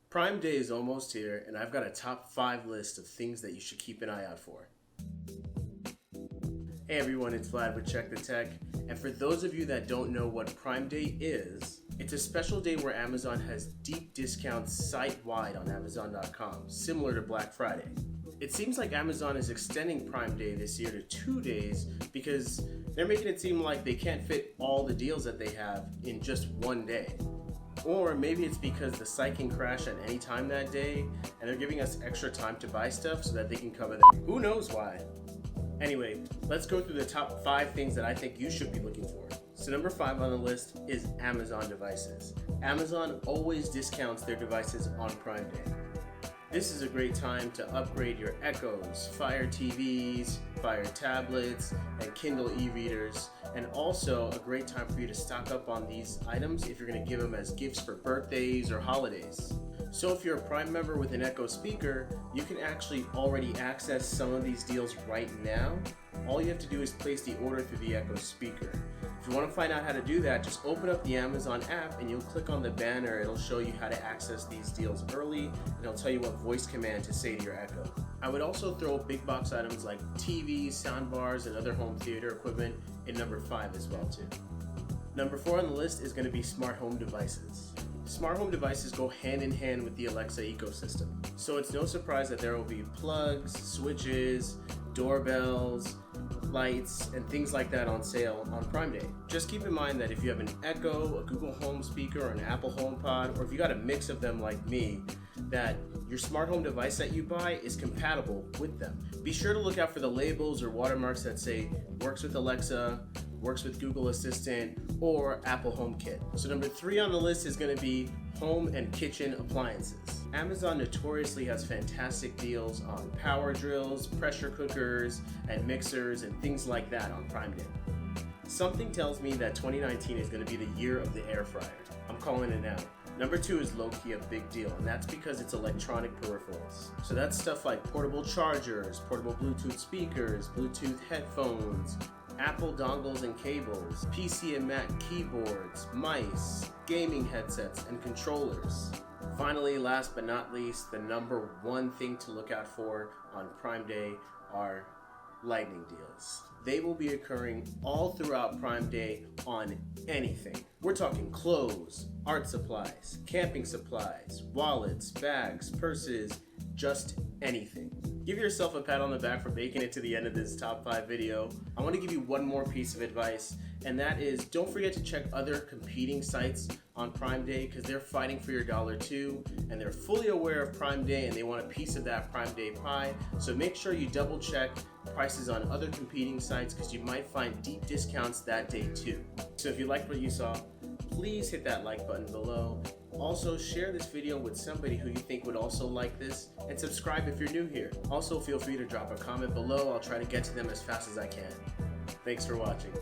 Prime Day is almost here, and I've got a top 5 list of things that you should keep an eye out for. Hey everyone, it's Vlad with Check the Tech, and for those of you that don't know what Prime Day is, it's a special day where Amazon has deep discounts site-wide on Amazon.com, similar to Black Friday. It seems like Amazon is extending Prime Day this year to 2 days because they're making it seem like they can't fit all the deals that they have in just one day. Or maybe it's because the site can crash at any time that day and they're giving us extra time to buy stuff so that they can cover that. Who knows why? Anyway, let's go through the top 5 things that I think you should be looking for. So number 5 on the list is Amazon devices. Amazon always discounts their devices on Prime Day. This is a great time to upgrade your Echoes, Fire TVs, Fire tablets, and Kindle e-readers, and also a great time for you to stock up on these items if you're going to give them as gifts for birthdays or holidays. So if you're a Prime member with an Echo speaker, you can actually already access some of these deals right now. All you have to do is place the order through the Echo speaker. If you want to find out how to do that, just open up the Amazon app and you'll click on the banner. It'll show you how to access these deals early, and it'll tell you what voice command to say to your Echo. I would also throw big box items like TVs, soundbars, and other home theater equipment in number 5 as well too. Number 4 on the list is going to be smart home devices. Smart home devices go hand in hand with the Alexa ecosystem. So it's no surprise that there will be plugs, switches, doorbells, lights, and things like that on sale on Prime Day. Just keep in mind that if you have an Echo, a Google Home speaker, or an Apple HomePod, or if you got a mix of them like me, that your smart home device that you buy is compatible with them. Be sure to look out for the labels or watermarks that say works with Alexa, works with Google Assistant, or Apple HomeKit. So number 3 on the list is going to be home and kitchen appliances. Amazon notoriously has fantastic deals on power drills, pressure cookers, and mixers, and things like that on Prime Day. Something tells me that 2019 is going to be the year of the air fryer. I'm calling it now. Number 2 is low-key a big deal, and that's because it's electronic peripherals. So that's stuff like portable chargers, portable Bluetooth speakers, Bluetooth headphones, Apple dongles and cables, PC and Mac keyboards, mice, gaming headsets, and controllers. Finally, last but not least, the number 1 thing to look out for on Prime Day are lightning deals. They will be occurring all throughout Prime Day on anything. We're talking clothes, art supplies, camping supplies, wallets, bags, purses, just anything. Give yourself a pat on the back for making it to the end of this top 5 video. I want to give you one more piece of advice, and that is don't forget to check other competing sites on Prime Day because they're fighting for your dollar too, and they're fully aware of Prime Day and they want a piece of that Prime Day pie. So make sure you double check prices on other competing sites because you might find deep discounts that day too. So if you liked what you saw, please hit that like button below. Also, share this video with somebody who you think would also like this, and subscribe if you're new here. Also, feel free to drop a comment below. I'll try to get to them as fast as I can. Thanks for watching.